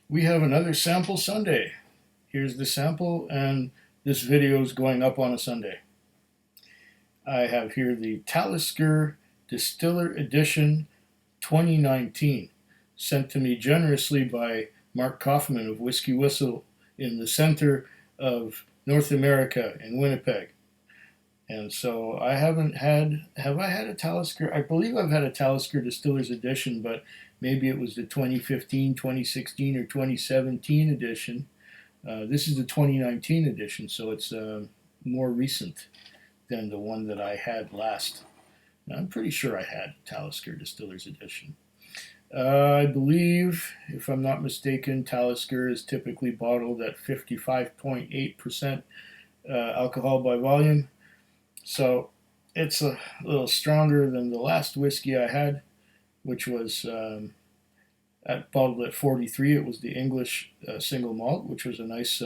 We have another sample Sunday. Here's the sample, and this video is going up on a Sunday. I have here the Talisker Distiller Edition 2019, sent to me generously by Mark Kaufman of Whiskey Whistle in the center of North America in Winnipeg. And so I have I had a Talisker? I believe I've had a Talisker Distillers Edition, but maybe it was the 2015, 2016, or 2017 edition. This is the 2019 edition, so it's more recent than the one that I had last. Now, I'm pretty sure I had Talisker Distillers Edition. I believe, if I'm not mistaken, Talisker is typically bottled at 55.8% alcohol by volume. So it's a little stronger than the last whiskey I had, which was bottled at 43. It was the English single malt, which was a nice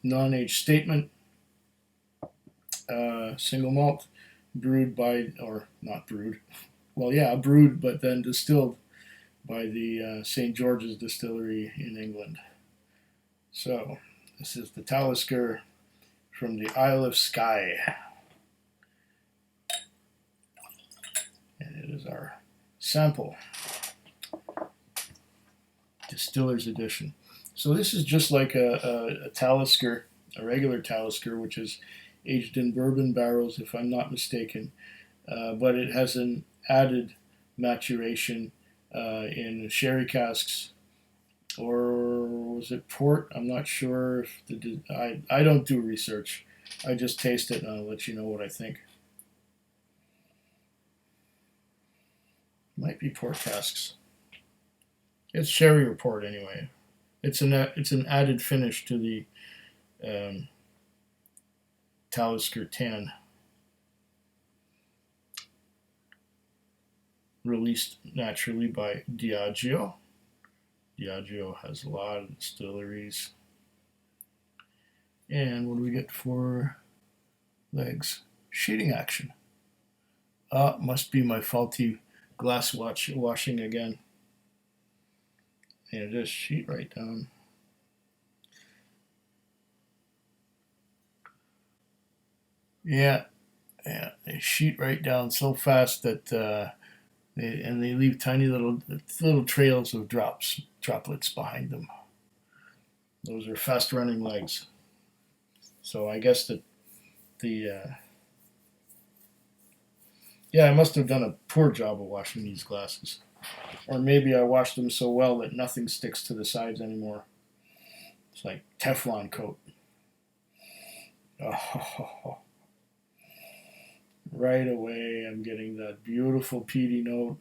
non-age statement single malt, brewed by, or not brewed, well, yeah, brewed, but then distilled by the St. George's Distillery in England. So this is the Talisker from the Isle of Skye. And it is our sample Distiller's Edition. So this is just like a Talisker, a regular Talisker, which is aged in bourbon barrels, if I'm not mistaken. But it has an added maturation in sherry casks, or was it port? I'm not sure. I don't do research. I just taste it and I'll let you know what I think. Might be port casks. It's sherry or port anyway. It's an added finish to the Talisker 10, released naturally by Diageo. Diageo has a lot of distilleries. And what do we get for legs? Sheeting action. Must be my faulty glass washing again. And just sheet right down. Yeah, they sheet right down so fast that they leave tiny little trails of droplets behind them. Those are fast running legs. So I guess that I must have done a poor job of washing these glasses. Or maybe I washed them so well that nothing sticks to the sides anymore. It's like Teflon coat. Oh, right away I'm getting that beautiful peaty note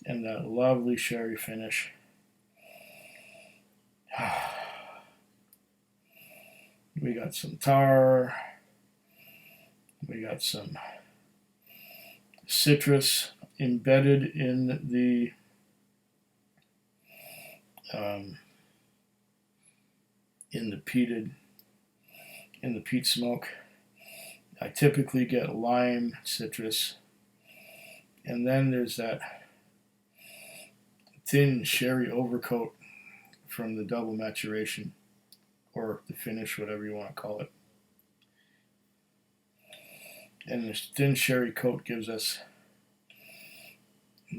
and that lovely sherry finish. We got some tar. We got some citrus embedded in the peat smoke. I typically get lime, citrus, and then there's that thin sherry overcoat from the double maturation, or the finish, whatever you want to call it. And this thin sherry coat gives us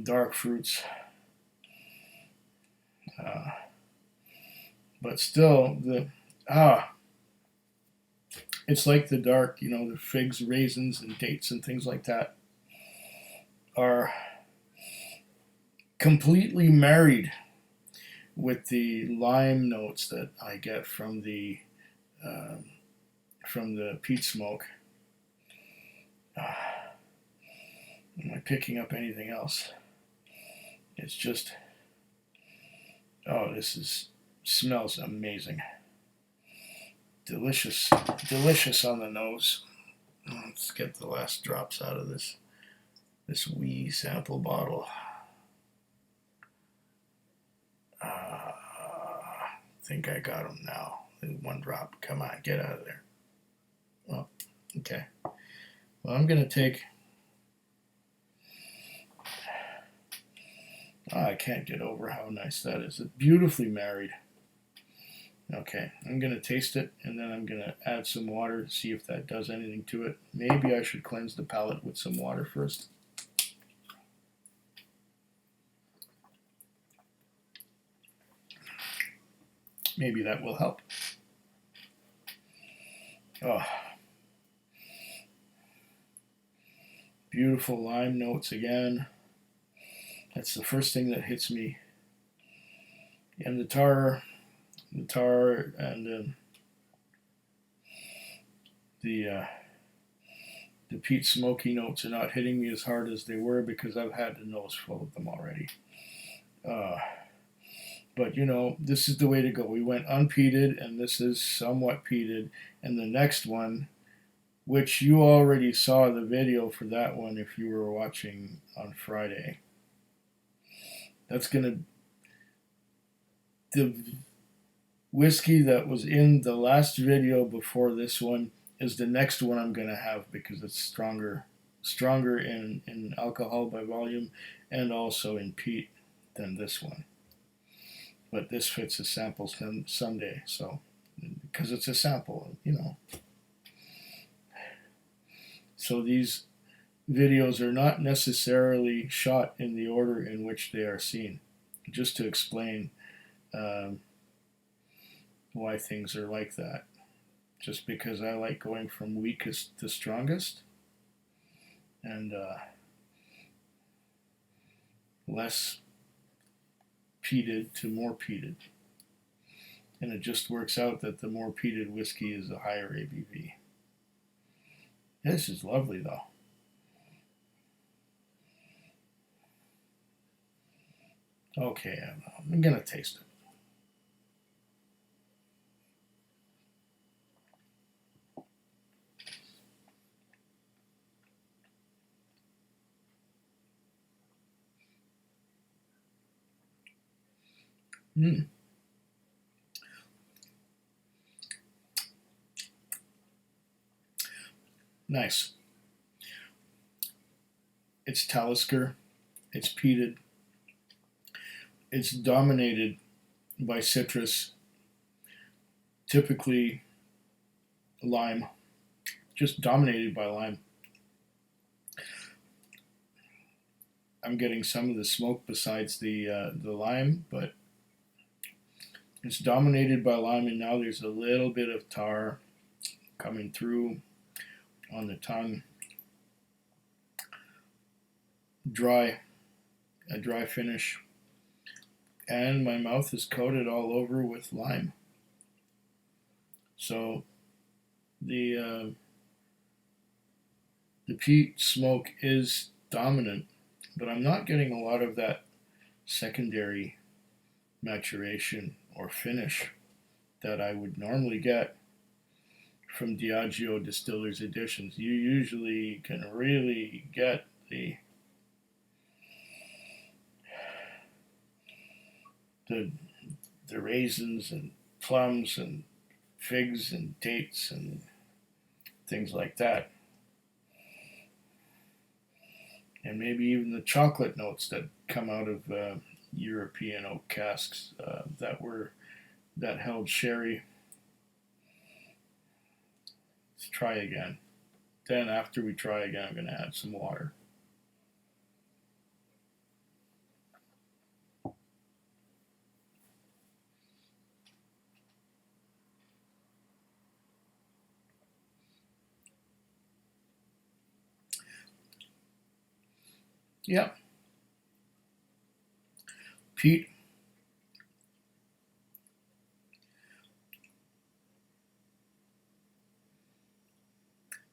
dark fruits, but still it's like the dark, the figs, raisins, and dates and things like that are completely married with the lime notes that I get from the peat smoke. Am I picking up anything else? It's just, smells amazing. Delicious on the nose. Let's get the last drops out of this wee sample bottle. I think I got them now. One drop. Come on, get out of there. Oh, okay. Well, I'm going to take Oh, I can't get over how nice that is. It's beautifully married. Okay, I'm going to taste it, and then I'm going to add some water to see if that does anything to it. Maybe I should cleanse the palate with some water first. Maybe that will help. Oh, beautiful lime notes again. That's the first thing that hits me. And the tar and the peat smoky notes are not hitting me as hard as they were because I've had the nose full of them already. But you know, this is the way to go. We went unpeated, and this is somewhat peated. And the next one, which you already saw the video for that one if you were watching on Friday. That's gonna, the whiskey that was in the last video before this one is the next one I'm gonna have because it's stronger in alcohol by volume and also in peat than this one. But this fits a sample Sunday, so because it's a sample, you know. So these videos are not necessarily shot in the order in which they are seen, just to explain why things are like that. Just because I like going from weakest to strongest and less peated to more peated. And it just works out that the more peated whiskey is a higher ABV. This is lovely though. Okay, I'm gonna taste it. Nice. It's Talisker. It's peated. It's dominated by citrus, typically lime. Just dominated by lime. I'm getting some of the smoke besides the lime, but it's dominated by lime, and now there's a little bit of tar coming through on the tongue. A dry finish, and my mouth is coated all over with lime. So the peat smoke is dominant, but I'm not getting a lot of that secondary maturation or finish that I would normally get from Diageo Distillers Editions. You usually can really get the raisins and plums and figs and dates and things like that. And maybe even the chocolate notes that come out of European oak casks that held sherry. Let's try again. Then after we try again, I'm going to add some water. Yep. Peat.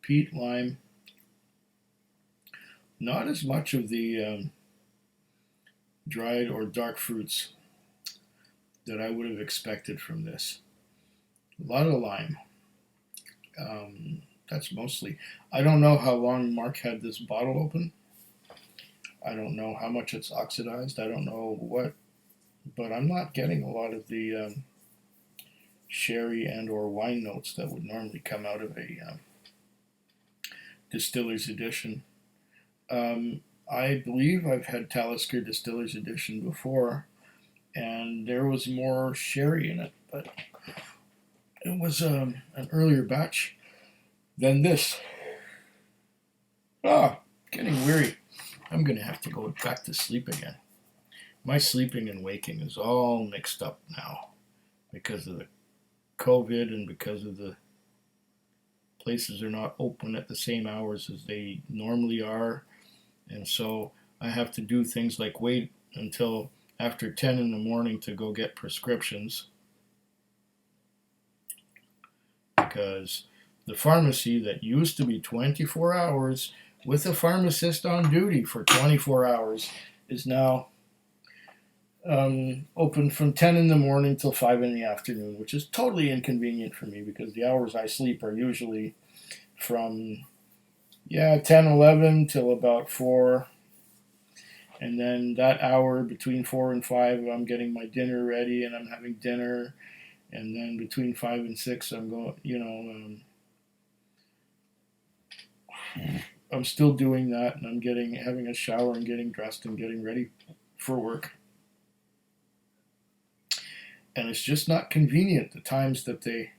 Peat, lime. Not as much of the dried or dark fruits that I would have expected from this. A lot of lime. That's mostly. I don't know how long Mark had this bottle open. I don't know how much it's oxidized. I don't know what, but I'm not getting a lot of the sherry and or wine notes that would normally come out of a distiller's edition. I believe I've had Talisker Distiller's Edition before, and there was more sherry in it, but it was an earlier batch than this. Getting weary. I'm going to have to go back to sleep again. My sleeping and waking is all mixed up now because of the COVID and because of the places are not open at the same hours as they normally are. And so I have to do things like wait until after 10 in the morning to go get prescriptions, because the pharmacy that used to be 24 hours with a pharmacist on duty for 24 hours is now open from 10 in the morning till 5 in the afternoon, which is totally inconvenient for me because the hours I sleep are usually from 10, 11 till about 4. And then that hour between 4 and 5, I'm getting my dinner ready and I'm having dinner. And then between 5 and 6, I'm going, I'm still doing that, and I'm having a shower and getting dressed and getting ready for work. And it's just not convenient, the times that they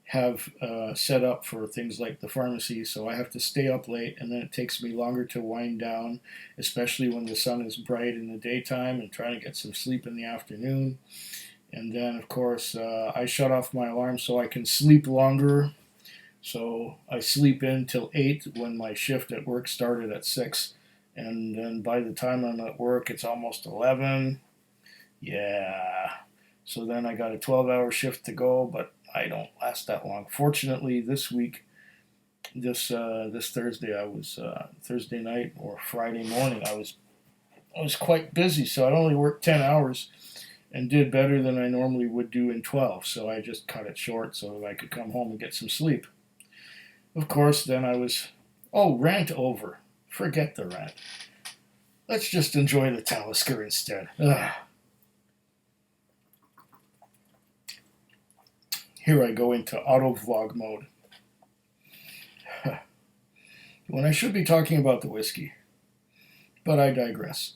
have set up for things like the pharmacy, so I have to stay up late, and then it takes me longer to wind down, especially when the sun is bright in the daytime, and trying to get some sleep in the afternoon. And then, of course, I shut off my alarm so I can sleep longer. So I sleep in till 8 when my shift at work started at 6. And then by the time I'm at work, it's almost 11. Yeah. So then I got a 12-hour shift to go, but I don't last that long. Fortunately, this week, this Thursday, Thursday night or Friday morning, I was quite busy, so I only worked 10 hours and did better than I normally would do in 12. So I just cut it short so that I could come home and get some sleep. Of course, then I was, rant over. Forget the rant. Let's just enjoy the Talisker instead. Here I go into auto vlog mode. When I should be talking about the whiskey. But I digress.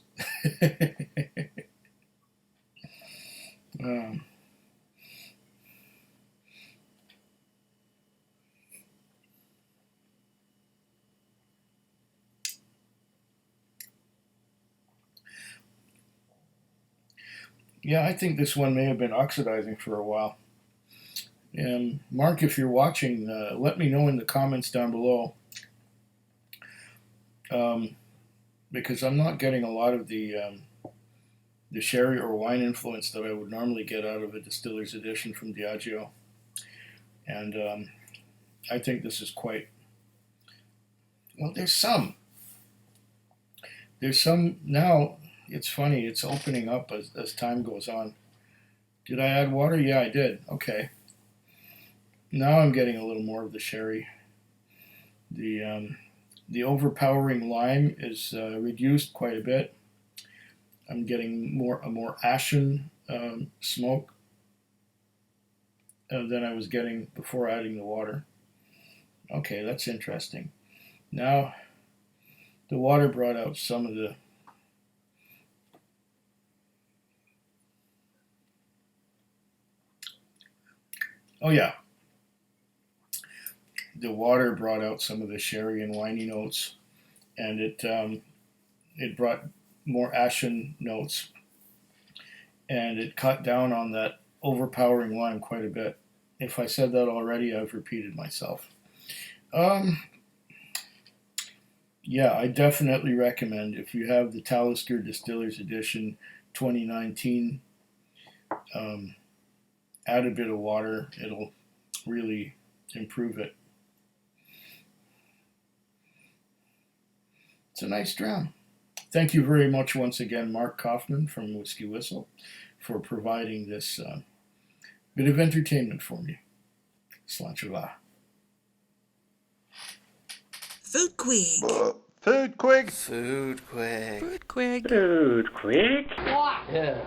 Yeah, I think this one may have been oxidizing for a while. And Mark, if you're watching, let me know in the comments down below. Because I'm not getting a lot of the sherry or wine influence that I would normally get out of a Distiller's Edition from Diageo. And I think this is quite... Well, there's some. Now. It's funny, it's opening up as time goes on. Did I add water? Yeah, I did. Okay. Now I'm getting a little more of the sherry. The overpowering lime is reduced quite a bit. I'm getting a more ashen smoke than I was getting before adding the water. Okay, that's interesting. Now, the water brought out some of the... Oh yeah, the water brought out some of the sherry and winey notes, and it brought more ashen notes, and it cut down on that overpowering lime quite a bit. If I said that already, I've repeated myself. Yeah, I definitely recommend, if you have the Talisker Distillers Edition 2019, add a bit of water. It'll really improve it. It's a nice dram. Thank you very much once again, Mark Kaufman from Whiskey Whistle, for providing this bit of entertainment for me. Sláinte. Foodquig. Foodquig. Foodquig. Foodquig. Foodquig. Yeah.